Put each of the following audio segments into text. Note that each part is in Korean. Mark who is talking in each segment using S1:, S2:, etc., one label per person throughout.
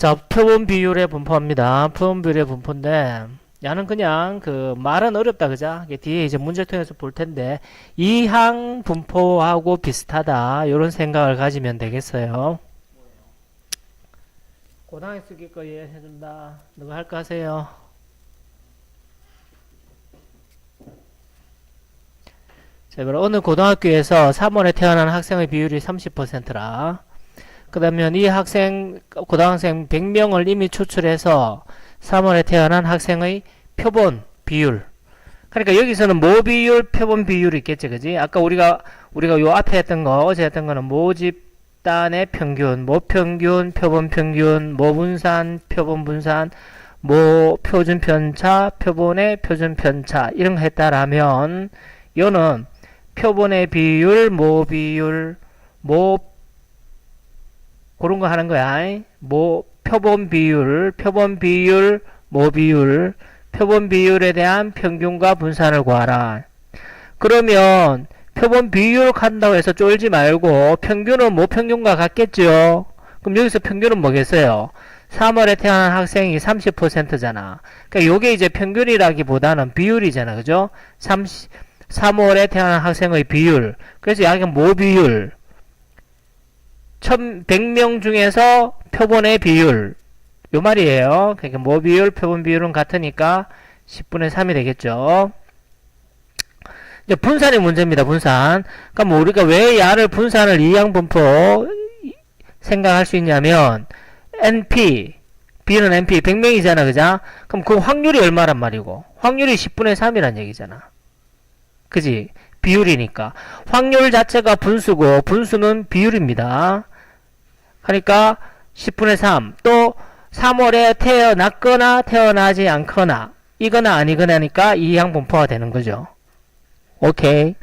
S1: 자, 표본 비율의 분포입니다. 표본 비율의 분포인데, 야는 그냥 그 말은 어렵다, 그자? 이게 뒤에 이제 문제를 통해서 볼 텐데, 이항 분포하고 비슷하다. 이런 생각을 가지면 되겠어요. 고당에 쓰기 거 이해해준다. 누가 할까 하세요? 자, 그럼 어느 고등학교에서 3월에 태어난 학생의 비율이 30%라. 그러면 이 학생, 고등학생 100명을 이미 추출해서 3월에 태어난 학생의 표본 비율. 그러니까 여기서는 모 비율, 표본 비율이 있겠지, 그지? 아까 우리가 요 앞에 했던 거, 어제 했던 거는 모집단의 평균, 모평균, 표본 평균, 모분산, 표본 분산, 모 표준 편차, 표본의 표준 편차, 이런 거 했다라면, 요는 표본의 비율, 모 비율, 모 그런 거 하는 거야. 뭐 표본 비율, 모 비율, 표본 비율에 대한 평균과 분산을 구하라. 그러면 표본 비율 한다고 해서 쫄지 말고 평균은 뭐 평균과 같겠죠. 그럼 여기서 평균은 뭐겠어요? 3월에 태어난 학생이 30%잖아. 그러니까 요게 이제 평균이라기보다는 비율이잖아. 그죠? 3월에 태어난 학생의 비율. 그래서 여기 모 비율. 100명 중에서 표본의 비율. 요 말이에요. 그러니까 모 비율, 표본 비율은 같으니까 10분의 3이 되겠죠. 이제 분산의 문제입니다. 분산. 그러니까 뭐 우리가 왜 야를 분산을 이항분포 생각할 수 있냐면 NP, B는 NP 100명이잖아. 그죠? 그럼 그 확률이 얼마란 말이고 확률이 10분의 3이란 얘기잖아. 그지? 비율이니까. 확률 자체가 분수고 분수는 비율입니다. 그러니까 10분의 3. 또 3월에 태어났거나 태어나지 않거나 이거나 아니거나니까 이항분포가 되는 거죠. 오케이.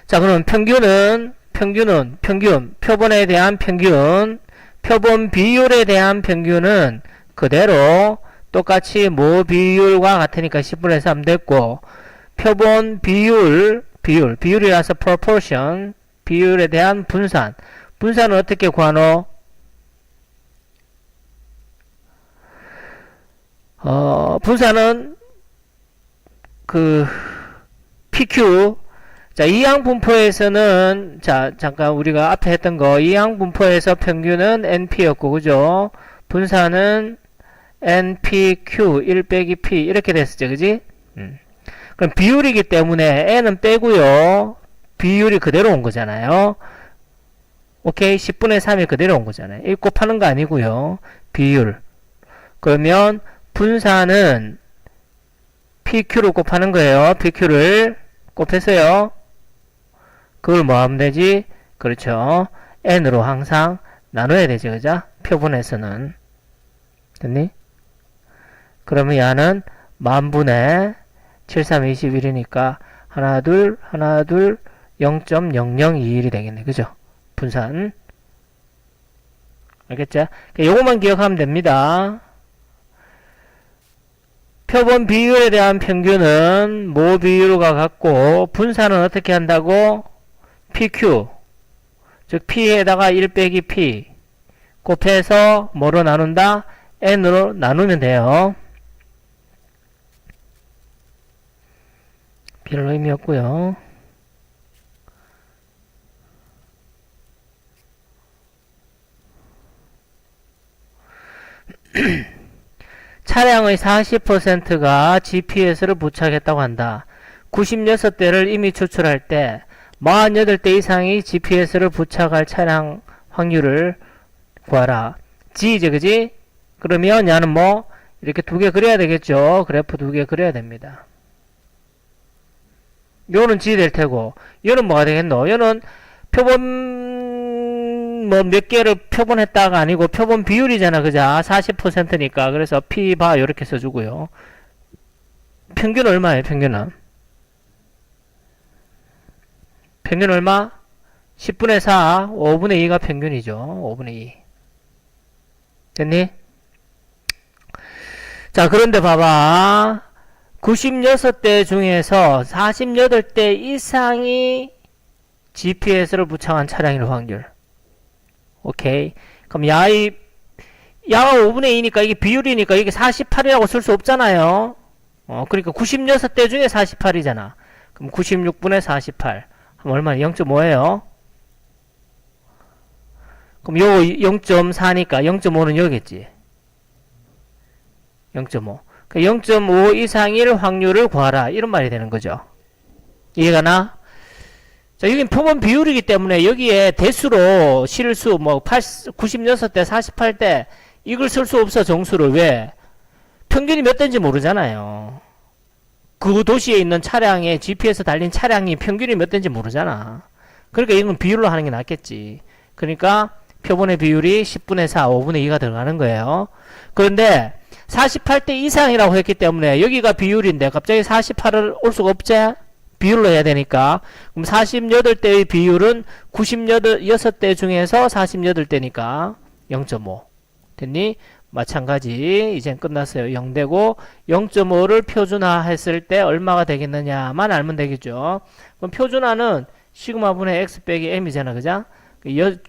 S1: 자, 그럼 평균, 표본에 대한 평균, 표본 비율에 대한 평균은 그대로 똑같이 모 비율과 같으니까 10분의 3 됐고, 표본 비율이라서 proportion, 비율에 대한 분산. 분산은 어떻게 구하노? 분산은 PQ. 자, 이항분포에서는 잠깐 우리가 앞에 했던 거 이항분포에서 평균은 NP였고 그죠? 분산은 NPQ 1 빼기 P 이렇게 됐었죠. 그지? 그럼 비율이기 때문에 N은 빼고요. 비율이 그대로 온 거잖아요. 오케이. 10분의 3이 그대로 온 거잖아요. 1 곱하는 거 아니고요. 비율. 그러면 분산은 PQ로 곱하는 거예요. PQ를 곱했어요. 그걸 뭐 하면 되지? 그렇죠. N으로 항상 나눠야 되죠. 그죠? 표본에서는. 됐니? 그러면 야는 만분의 7321이니까 하나 둘 0.0021이 되겠네. 그죠? 분산. 알겠죠? 요것만 기억하면 됩니다. 표본 비율에 대한 평균은 모 비율과 같고 분산은 어떻게 한다고? PQ 즉 P에다가 1 빼기 P 곱해서 뭐로 나눈다? N으로 나누면 돼요. 별 의미 없고요. 차량의 40%가 GPS를 부착했다고 한다. 96대를 이미 추출할 때 48대 이상이 GPS를 부착할 차량 확률을 구하라. G이지, 그지? 그러면 야는 뭐 이렇게 두 개 그려야 되겠죠. 그래프 두 개 그려야 됩니다. 요는 G 될 테고 요는 뭐가 되겠노? 요는 표본 뭐 몇 개를 표본했다가 아니고 표본 비율이잖아. 그죠? 40%니까 그래서 P 바 요렇게 써주고요. 평균 얼마예요? 평균은 얼마? 10분의 4 5분의 2가 평균이죠. 5분의 2 됐니? 자, 그런데 봐봐. 96대 중에서 48대 이상이 GPS를 부착한 차량일 확률. 오케이. 그럼 야의 야가 5분의 2니까 이게 비율이니까 이게 48이라고 쓸 수 없잖아요. 그러니까 96대 중에 48이잖아. 그럼 96분의 48. 하면 얼마나? 0.5예요. 그럼 요거 0.4니까 0.5는 여기겠지. 0.5. 0.5 이상일 확률을 구하라. 이런 말이 되는 거죠. 이해가 나? 자, 여긴 표본 비율이기 때문에 여기에 대수로 실수, 96대 48대, 이걸 쓸 수 없어, 정수를. 왜? 평균이 몇 대인지 모르잖아요. 그 도시에 있는 차량에, GPS 달린 차량이 평균이 몇 대인지 모르잖아. 그러니까 이건 비율로 하는 게 낫겠지. 그러니까 표본의 비율이 10분의 4, 5분의 2가 들어가는 거예요. 그런데 48대 이상이라고 했기 때문에 여기가 비율인데 갑자기 48을 올 수가 없지? 비율로 해야 되니까. 그럼 48대의 비율은 96대 중에서 48대니까 0.5. 됐니? 마찬가지. 이젠 끝났어요. 0되고 0.5를 표준화 했을 때 얼마가 되겠느냐만 알면 되겠죠. 그럼 표준화는 시그마분의 x 빼기 m이잖아. 그죠?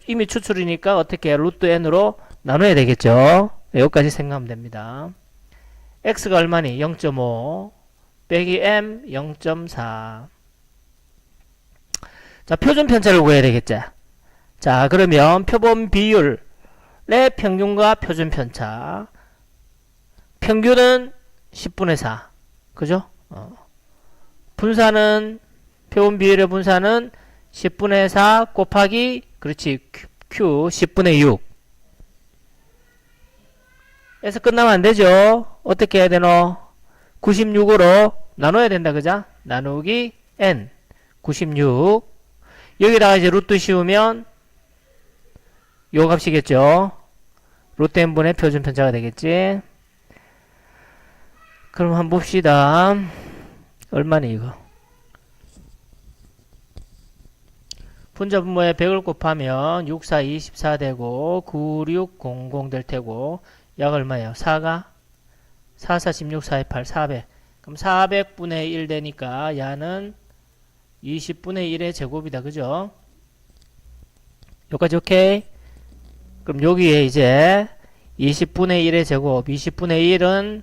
S1: 이미 추출이니까 어떻게 루트 n으로 나눠야 되겠죠. 여기까지 생각하면 됩니다. x가 얼마니? 0.5 빼기 m 0.4. 자, 표준 편차를 구해야 되겠죠. 자, 그러면 표본 비율의 평균과 표준 편차. 평균은 10분의 4. 그죠? 분산은 표본 비율의 분산은 10분의 4 곱하기 그렇지 q 10분의 6. 에서 끝나면 안 되죠. 어떻게 해야 되노? 96으로 나눠야 된다. 그죠? 나누기 n 96. 여기다가 이제 루트 씌우면 요 값이겠죠. 루트 n분의 표준 편차가 되겠지. 그럼 한번 봅시다. 얼마니 이거? 분자 분모에 100을 곱하면 6, 4, 24 되고 9, 6, 00 될 테고 약 얼마예요? 4가 4, 4, 16, 4, 8, 400. 그럼 400분의 1 되니까 야는 20분의 1의 제곱이다. 그죠? 여기까지 오케이? 그럼 여기에 이제 20분의 1의 제곱, 20분의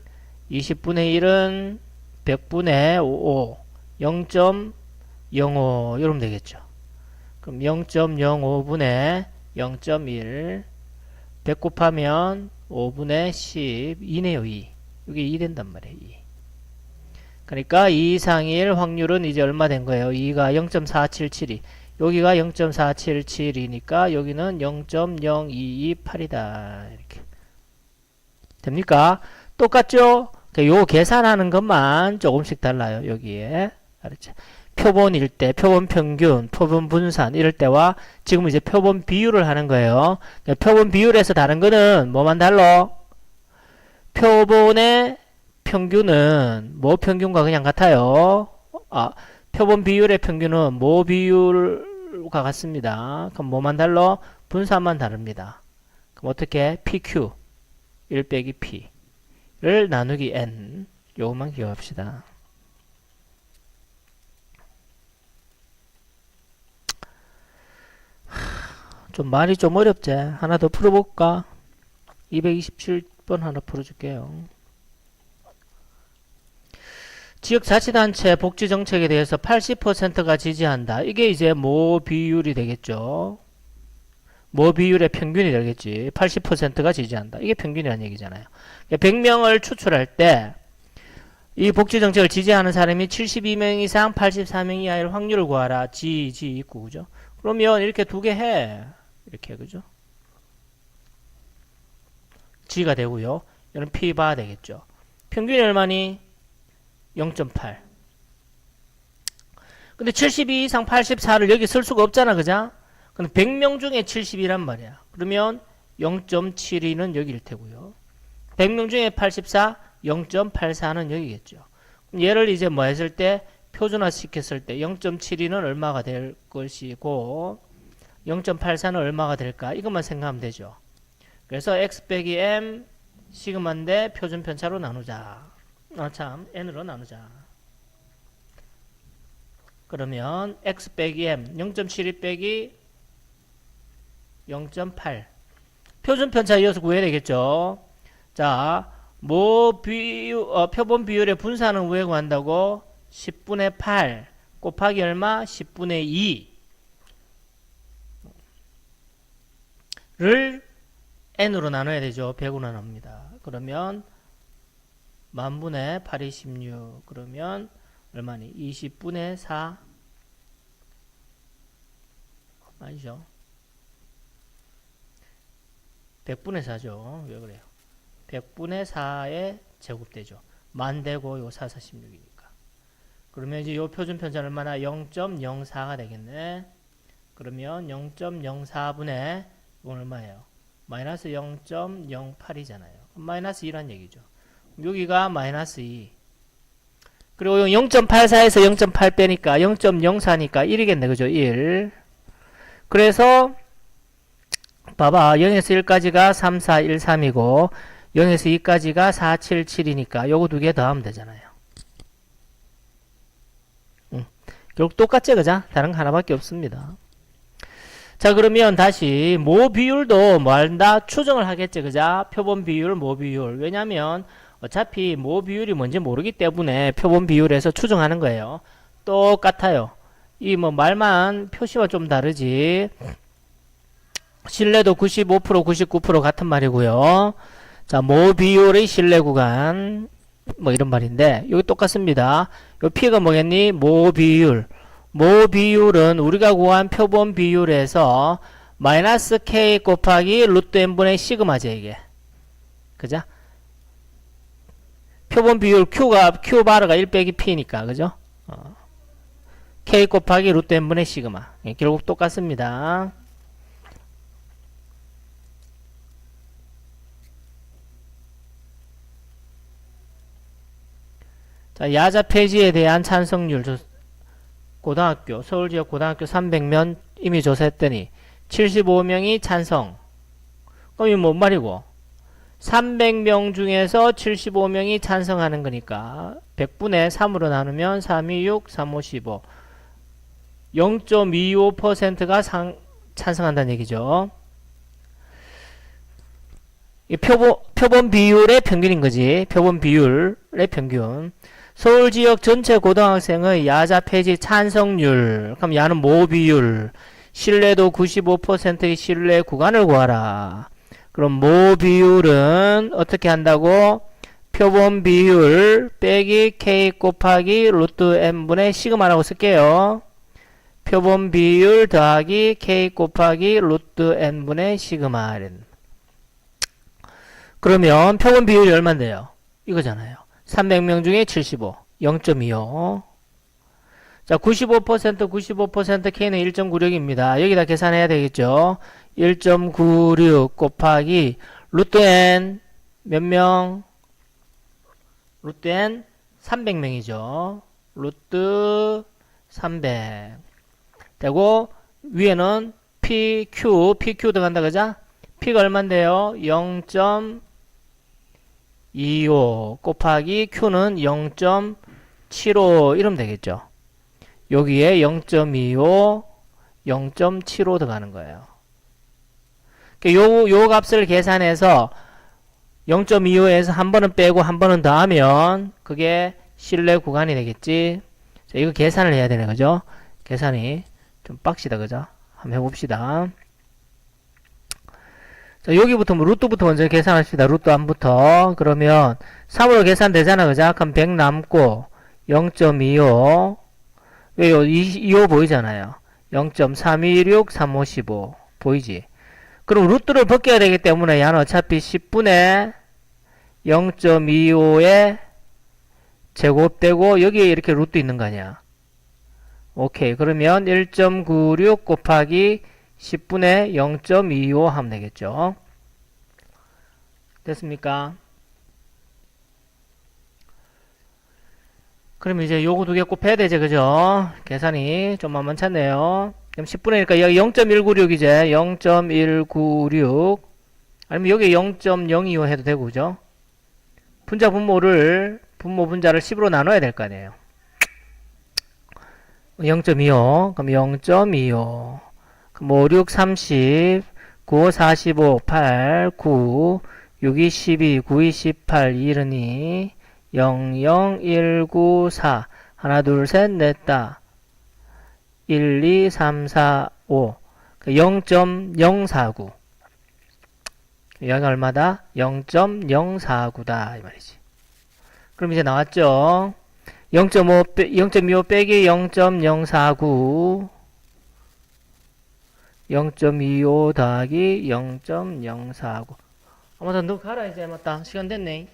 S1: 1은 100분의 5, 0.05 이러면 되겠죠. 그럼 0.05분의 0.1 100 곱하면 5분의 10 2네요. 2. 이게 2 된단 말이에요. 2. 그러니까 2 이상일 확률은 이제 얼마 된 거예요? 2가 0.477이. 여기가 0.477이니까 여기는 0.0228이다. 이렇게. 됩니까? 똑같죠? 요 계산하는 것만 조금씩 달라요. 여기에. 알았죠? 표본일 때, 표본 평균, 표본 분산 이럴 때와 지금 이제 표본 비율을 하는 거예요. 표본 비율에서 다른 거는 뭐만 달러? 표본의 평균은 뭐 평균과 그냥 같아요. 표본 비율의 평균은 뭐 비율과 같습니다. 그럼 뭐만 달러? 분산만 다릅니다. 그럼 어떻게? PQ 1 빼기 P를 나누기 N 요것만 기억합시다. 좀 말이 좀 어렵지? 하나 더 풀어볼까? 227번 하나 풀어줄게요. 지역자치단체 복지정책에 대해서 80%가 지지한다. 이게 이제 뭐 비율이 되겠죠? 뭐 비율의 평균이 되겠지. 80%가 지지한다. 이게 평균이라는 얘기잖아요. 100명을 추출할 때 이 복지정책을 지지하는 사람이 72명 이상 84명 이하일 확률을 구하라. 지 있고 그죠? 그러면 이렇게 두 개 해. 이렇게 그죠? G가 되고요. 이는 P바 되겠죠. 평균이 얼마니? 0.8. 근데 72 이상 84를 여기 쓸 수가 없잖아. 그죠? 근데 100명 중에 70이란 말이야. 그러면 0.72는 여기일 테고요. 100명 중에 84, 0.84는 여기겠죠. 얘를 이제 뭐 했을 때 표준화 시켰을 때 0.72는 얼마가 될 것이고 0.84는 얼마가 될까? 이것만 생각하면 되죠. 그래서 x 빼기 m 시그마인데 표준 편차로 나누자. n으로 나누자. 그러면 x 빼기 m 0.72 빼기 0.8 표준 편차 이어서 구해야 되겠죠. 자, 표본 비율의 분산은 왜 구한다고? 10분의 8 곱하기 얼마? 10분의 2를 n으로 나눠야 되죠. 100으로 나눕니다. 그러면 만분의 8이 16 그러면 얼마니? 20분의 4 아니죠. 100분의 4죠. 왜 그래요? 100분의 4의 제곱되죠. 만되고 요 4, 4, 16이니까. 그러면 이제 요 표준 편차는 얼마나? 0.04가 되겠네. 그러면 0.04분의 이건 얼마예요? 마이너스 0.08이잖아요. 마이너스 2란 얘기죠. 여기가 마이너스 2. 그리고 0.84에서 0.8 빼니까 0.04니까 1이겠네. 그죠? 1. 그래서 봐봐. 0에서 1까지가 3, 4, 1, 3이고 0에서 2까지가 4, 7, 7이니까 요거 두 개 더하면 되잖아요. 결국 똑같지 그죠? 다른 거 하나밖에 없습니다. 자 그러면 다시 모 비율도 뭐 한다? 추정을 하겠지 그죠? 표본 비율, 모 비율. 왜냐면 어차피 모 비율이 뭔지 모르기 때문에 표본 비율에서 추정하는 거예요. 똑같아요. 이 뭐 말만 표시와 좀 다르지. 신뢰도 95%, 99% 같은 말이고요. 자, 모 비율의 신뢰 구간 뭐 이런 말인데 여기 똑같습니다. 요 P가 뭐겠니? 모 비율. 모 비율은 우리가 구한 표본 비율에서 마이너스 K 곱하기 루트 N분의 시그마죠 이게. 그죠? 표본 비율 Q 바르가 1 빼기 P니까 그죠? K 곱하기 루트 N분의 시그마. 예, 결국 똑같습니다. 자, 야자 폐지에 대한 찬성률 고등학교 서울지역 고등학교 300명 이미 조사했더니 75명이 찬성. 그럼 이게 뭔 말이고? 300명 중에서 75명이 찬성하는 거니까 100분의 3으로 나누면 3, 2, 6, 3, 5, 15 0.25%가 찬성한다는 얘기죠. 이 표본 비율의 평균인 거지. 표본 비율의 평균. 서울 지역 전체 고등학생의 야자 폐지 찬성률. 그럼 야는 모 비율. 신뢰도 95%의 신뢰 구간을 구하라. 그럼 모 비율은 어떻게 한다고? 표본 비율 빼기 K 곱하기 루트 N분의 시그마라고 쓸게요. 표본 비율 더하기 K 곱하기 루트 N분의 시그마. 그러면 표본 비율이 얼마인데요? 이거잖아요. 300명 중에 75, 0.25. 자, 95%, K는 1.96입니다. 여기다 계산해야 되겠죠? 1.96 곱하기 루트 N 몇 명? 루트 N 300명이죠. 루트 300 되고 위에는 PQ 들어간다 그죠? P가 얼만데요? 0.25 곱하기 Q는 0.75 이러면 되겠죠. 여기에 0.25, 0.75 들어가는 거예요. 요 값을 계산해서 0.25에서 한 번은 빼고 한 번은 더하면 그게 신뢰 구간이 되겠지. 자, 이거 계산을 해야 되네, 그죠? 계산이 좀 빡시다, 그죠? 한번 해봅시다. 자, 여기부터 루트부터 먼저 계산합시다. 루트 안부터. 그러면 3으로 계산되잖아, 그죠? 그럼 100 남고 0.25 왜요? 25 보이잖아요. 0.316, 355 보이지? 그럼 루트를 벗겨야 되기 때문에 얘는 어차피 10분의 0.25에 제곱되고 여기에 이렇게 루트 있는 거 아니야. 오케이. 그러면 1.96 곱하기 10분의 0.25 하면 되겠죠. 됐습니까? 그럼 이제 요거 두 개 곱해야 되죠, 그죠? 계산이 좀 만만찮네요. 그럼 10분의 1이니까 여기 0.196이제 0.196 아니면 여기 0.025 해도 되고, 그죠? 분자 분모자를 10으로 나눠야 될 거 아니에요. 0.25 그럼 0.25 그럼 5, 6, 30 9, 45, 8, 9, 6, 2, 12, 9, 2, 18, 1은 2, 0, 0, 1, 9, 4. 하나, 둘, 셋, 넷, 다. 1, 2, 3, 4, 5. 0.049. 여기가 얼마다? 0.049다. 이 말이지. 그럼 이제 나왔죠? 0.25 빼기 0.049. 0.25 더하기 0.049. 아무튼 너 가라 이제. 맞다. 시간 됐네.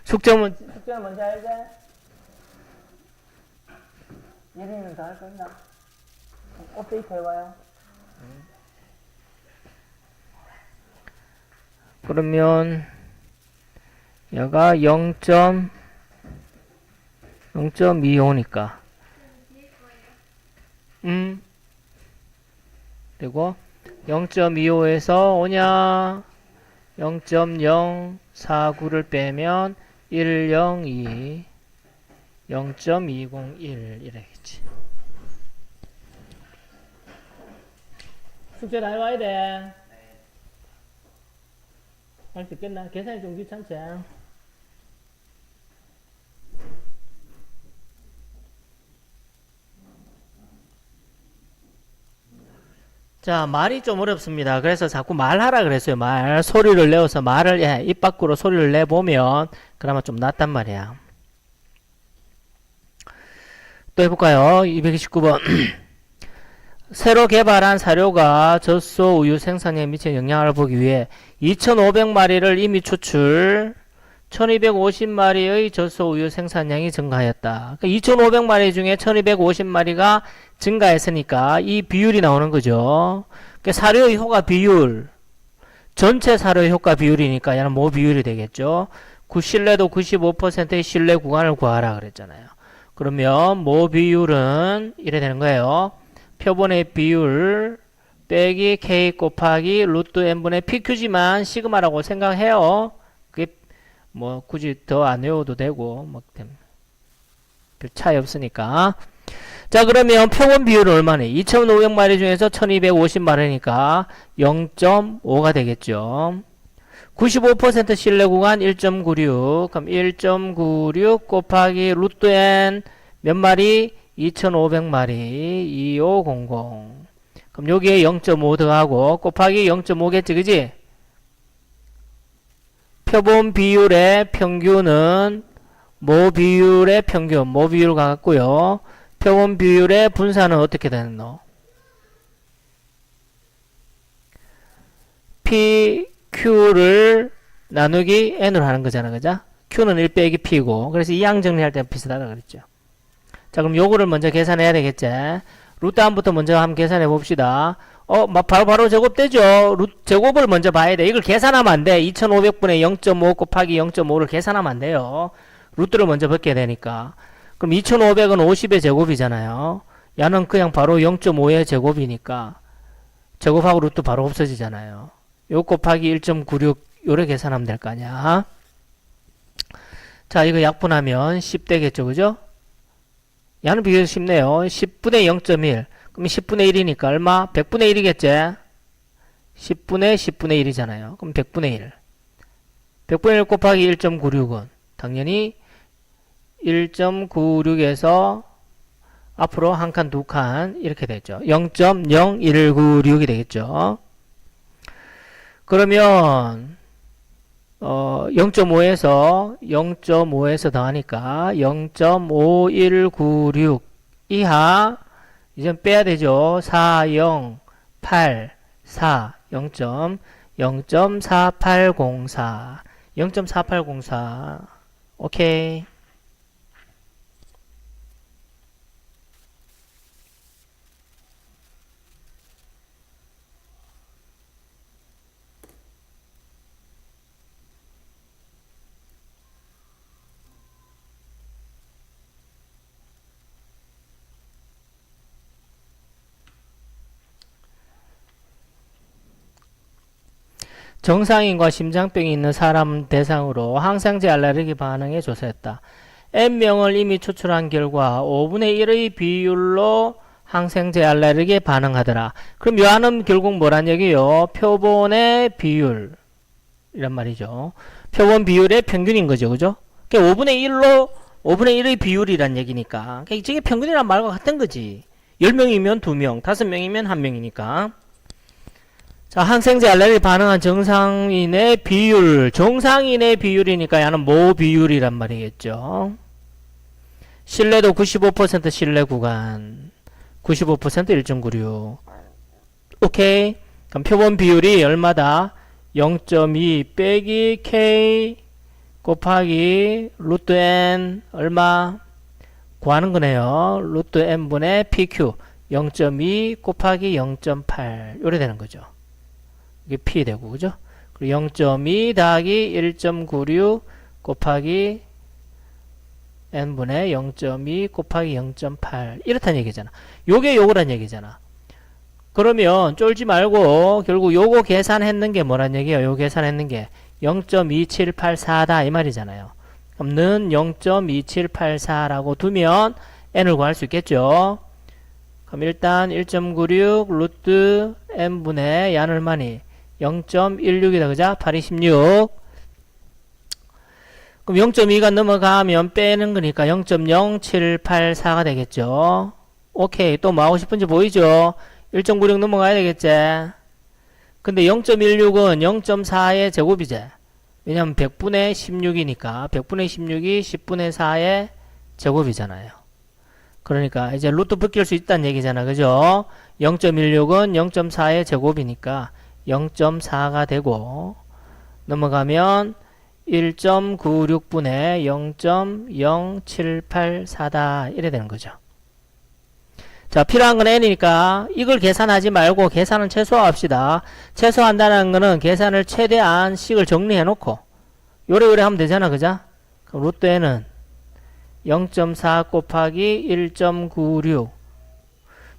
S1: 숙제는 먼저 알지? 예린이는 더 할 거있나? 업데이트 해봐요. 그러면 얘가 0.25니까 그리고 0.25에서 오냐 0.049를 빼면 102 0.201 이래겠지. 숙제 다 해와야 돼. 할 수 있겠나? 계산이 좀 귀찮지? 자, 말이 좀 어렵습니다. 그래서 자꾸 말하라 그랬어요. 소리를 내어서 말을, 입 밖으로 소리를 내보면, 그나마 좀 낫단 말이야. 또 해볼까요? 229번. 새로 개발한 사료가 젖소 우유 생산에 미치는 영향을 보기 위해 2,500마리를 이미 추출, 1,250마리의 젖소 우유 생산량이 증가하였다. 그러니까 2,500마리 중에 1,250마리가 증가했으니까 이 비율이 나오는 거죠. 그러니까 사료의 효과 비율, 전체 사료의 효과 비율이니까 얘는 뭐 비율이 되겠죠. 신뢰도 95%의 신뢰 구간을 구하라 그랬잖아요. 그러면 뭐 비율은 이래 되는 거예요. 표본의 비율 빼기 K 곱하기 루트 N분의 PQ지만 시그마라고 생각해요. 그게 뭐 굳이 더 안 외워도 되고 뭐 별 차이 없으니까. 자, 그러면 표본 비율은 얼마네? 2,500마리 중에서 1,250마리니까 0.5가 되겠죠. 95% 신뢰 구간 1.96. 그럼 1.96 곱하기 루트 N 몇 마리? 2,500마리 2500. 그럼 여기에 0.5 더하고 곱하기 0.5겠지, 그지? 표본 비율의 평균은 모 비율의 평균, 모 비율 같고요. 표본 비율의 분산은 어떻게 되는 너? PQ를 나누기 N으로 하는 거잖아, 그죠? Q는 1 빼기 P고, 그래서 이항 정리할 때 비슷하다 그랬죠. 자, 그럼 요거를 먼저 계산해야 되겠지. 루트함부터 먼저 한번 계산해 봅시다. 바로 제곱되죠. 제곱을 먼저 봐야 돼. 이걸 계산하면 안 돼. 2500분의 0.5 곱하기 0.5를 계산하면 안 돼요. 루트를 먼저 벗게 되니까. 그럼 2500은 50의 제곱이잖아요. 야는 그냥 바로 0.5의 제곱이니까 제곱하고 루트 바로 없어지잖아요. 요 곱하기 1.96 요래 계산하면 될 거 아니야. 자, 이거 약분하면 10 되겠죠, 그죠? 야는 비교해서 쉽네요. 10분의 0.1. 그럼 10분의 1이니까 얼마? 100분의 1이겠지? 10분의 10분의 1이잖아요. 그럼 100분의 1. 100분의 1 곱하기 1.96은 당연히 1.96에서 앞으로 한 칸, 두 칸 이렇게 되죠. 0.0196이 되겠죠. 그러면 0.5에서 더하니까 0.5196 이하 이제 빼야 되죠. 4, 0, 8, 4, 0.4804 0.4804 오케이. 정상인과 심장병이 있는 사람 대상으로 항생제 알레르기 반응에 조사했다. N명을 이미 추출한 결과 5분의 1의 비율로 항생제 알레르기에 반응하더라. 그럼 요한은 결국 뭐란 얘기요? 표본의 비율 이란 말이죠. 표본 비율의 평균인 거죠. 그죠? 그러니까 5분의 1의 비율이란 얘기니까. 그러니까 이게 평균이란 말과 같은 거지. 10명이면 2명, 5명이면 1명이니까. 자, 항생제 알레르기 반응한 정상인의 비율, 정상인의 비율이니까 야는 모 비율이란 말이겠죠. 신뢰도 95% 신뢰 구간, 95% 1.96. 오케이. 그럼 표본 비율이 얼마다? 0.2 빼기 K 곱하기 루트 N 얼마? 구하는 거네요. 루트 N분의 PQ 0.2 곱하기 0.8 요래 되는 거죠. 이게 P 되고 그죠? 그리고 0.2 더하기 1.96 곱하기 N분의 0.2 곱하기 0.8 이렇다는 얘기잖아. 요게 요거란 얘기잖아. 그러면 쫄지 말고 결국 요거 계산했는 게 뭐란 얘기예요? 요 계산했는 게 0.2784다 이 말이잖아요. 그럼 는 0.2784라고 두면 n을 구할 수 있겠죠. 그럼 일단 1.96 루트 n분의 얀 얼마니? 0.16이다 그죠? 826. 그럼 0.2가 넘어가면 빼는 거니까 0.0784가 되겠죠. 오케이. 또 뭐 하고 싶은지 보이죠? 1.96 넘어가야 되겠지. 근데 0.16은 0.4의 제곱이지. 왜냐면 100분의 16이니까 100분의 16이 10분의 4의 제곱이잖아요. 그러니까 이제 루트 벗길 수 있다는 얘기잖아. 그죠? 0.16은 0.4의 제곱이니까 0.4가 되고 넘어가면 1.96분의 0.0784다 이래 되는 거죠. 자, 필요한 건 n이니까 이걸 계산하지 말고 계산은 최소화합시다. 최소화한다는 거는 계산을 최대한 식을 정리해 놓고 요래요래 하면 되잖아. 그죠? 그럼 루트 n은 0.4 곱하기 1.96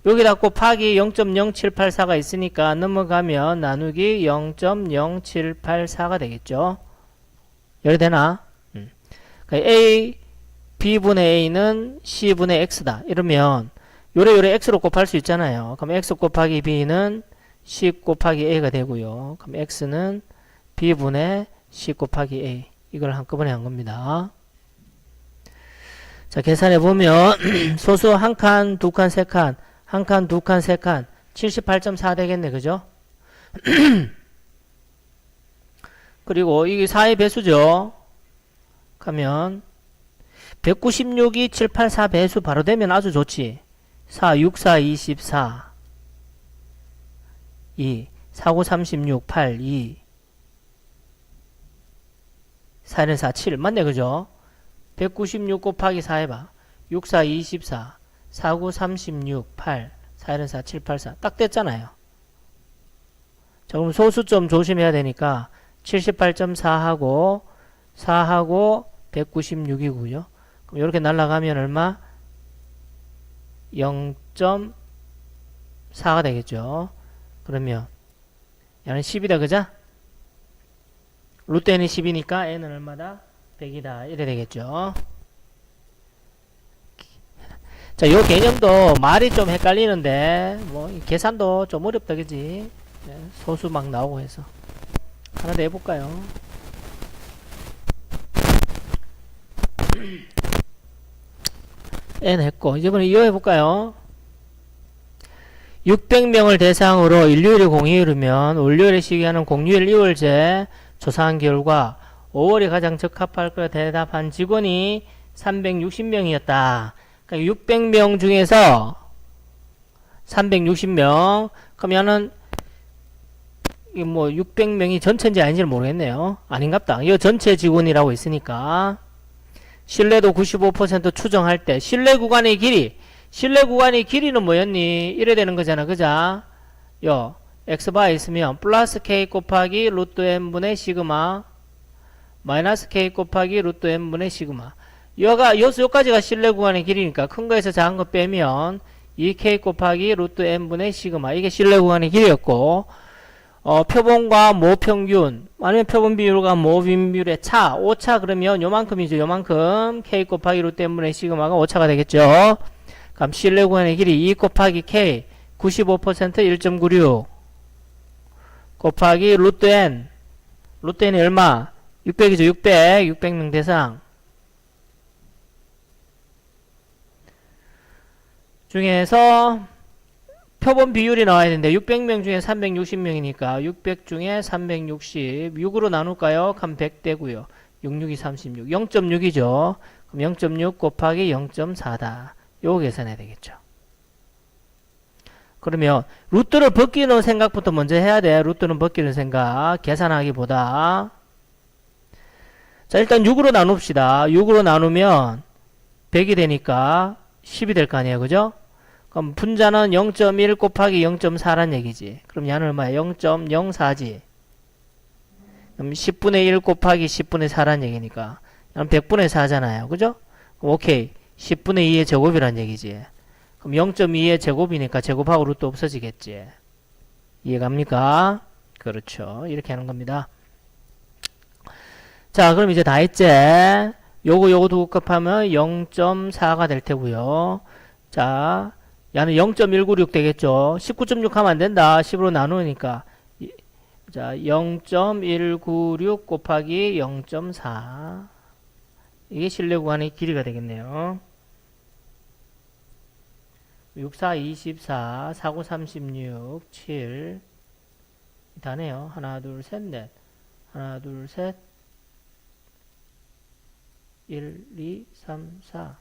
S1: 여기다 곱하기 0.0784가 있으니까 넘어가면 나누기 0.0784가 되겠죠. 요래 되나? 그러니까 A B분의 A는 C분의 X다. 이러면 요래요래 X로 곱할 수 있잖아요. 그럼 X 곱하기 B는 C 곱하기 A가 되고요. 그럼 X는 B분의 C 곱하기 A. 이걸 한꺼번에 한 겁니다. 자, 계산해보면 소수 한 칸, 두 칸, 세 칸, 한 칸, 두 칸, 세 칸, 78.4 되겠네. 그죠? 그리고 이게 4의 배수죠. 가면 196이 784 배수 바로 되면 아주 좋지. 4, 6, 4, 24 2, 4, 9, 36, 8, 2 4, 1, 4, 7 맞네. 그죠? 196 곱하기 4 해봐. 6, 4, 24 4, 9, 36, 8 4, 1, 4, 7, 8, 4 딱 됐잖아요. 자, 그럼 소수 좀 조심해야 되니까 78.4하고 4하고 196이고요. 그럼 이렇게 날아가면 얼마? 0.4가 되겠죠. 그러면 얘는 10이다. 그죠? 루트 n이 10이니까 n은 얼마다? 100이다. 이래 되겠죠. 자, 요 개념도 말이 좀 헷갈리는데 뭐 계산도 좀 어렵다. 그지? 네, 소수 막 나오고 해서 하나 더 해볼까요? n 했고 이번에 이어 해볼까요? 600명을 대상으로 인류일이 공휴일이면 월요일에 시기하는 공휴일 2월제 조사한 결과 5월이 가장 적합할 거라 대답한 직원이 360명이었다. 그러니까 600명 중에서 360명 그러면은 뭐 600명이 전체인지 아닌지는 모르겠네요. 아닌갑다. 이거 전체 직원이라고 있으니까 신뢰도 95% 추정할 때 신뢰 구간의 길이는 뭐였니? 이래 되는 거잖아. 그자? 요 x바 있으면 플러스 k 곱하기 루트 n분의 시그마 마이너스 k 곱하기 루트 n분의 시그마 요까지가 신뢰 구간의 길이니까 큰 거에서 작은 거 빼면 2k 곱하기 루트 n분의 시그마 이게 신뢰 구간의 길이였고 표본과 모평균 아니면 표본 비율과 모빈비율의 차 오차 그러면 요만큼이죠. 요만큼 k 곱하기 루트 n분의 시그마가 오차가 되겠죠. 그럼 실내 구간의 길이 2 곱하기 K 95% 1.96 곱하기 루트 N 루트 N이 얼마? 600이죠. 600명 대상 중에서 표본 비율이 나와야 되는데 600명 중에 360명이니까 600 중에 360 6으로 나눌까요? 그럼 100 되고요. 66이 36 0.6이죠. 그럼 0.6 곱하기 0.4다. 요거 계산해야 되겠죠. 그러면 루트를 벗기는 생각부터 먼저 해야 돼. 루트는 벗기는 생각 계산하기보다. 자, 일단 6으로 나눕시다. 6으로 나누면 100이 되니까 10이 될 거 아니에요. 그죠? 그럼 분자는 0.1 곱하기 0.4란 얘기지. 그럼 야는 얼마야? 0.04지. 그럼 10분의 1 곱하기 10분의 4란 얘기니까 야는 100분의 4잖아요. 그죠? 그럼 오케이. 10분의 2의 제곱이란 얘기지. 그럼 0.2의 제곱이니까 제곱하고 루트 없어지겠지. 이해갑니까? 그렇죠. 이렇게 하는 겁니다. 자, 그럼 이제 다 했지? 요거 두고 곱하면 0.4가 될 테고요. 자, 야는 0.196 되겠죠. 19.6 하면 안 된다. 10으로 나누니까. 자, 0.196 곱하기 0.4. 이게 실내 구간의 길이가 되겠네요. 6, 4, 24, 4, 9, 36, 7. 다네요. 하나, 둘, 셋, 넷. 하나, 둘, 셋. 1, 2, 3, 4.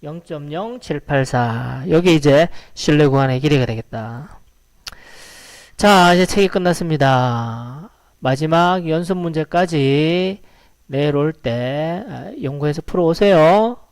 S1: 0.0784. 여기 이제 실내 구간의 길이가 되겠다. 자, 이제 책이 끝났습니다. 마지막 연습 문제까지 내일 올 때 연구해서 풀어오세요.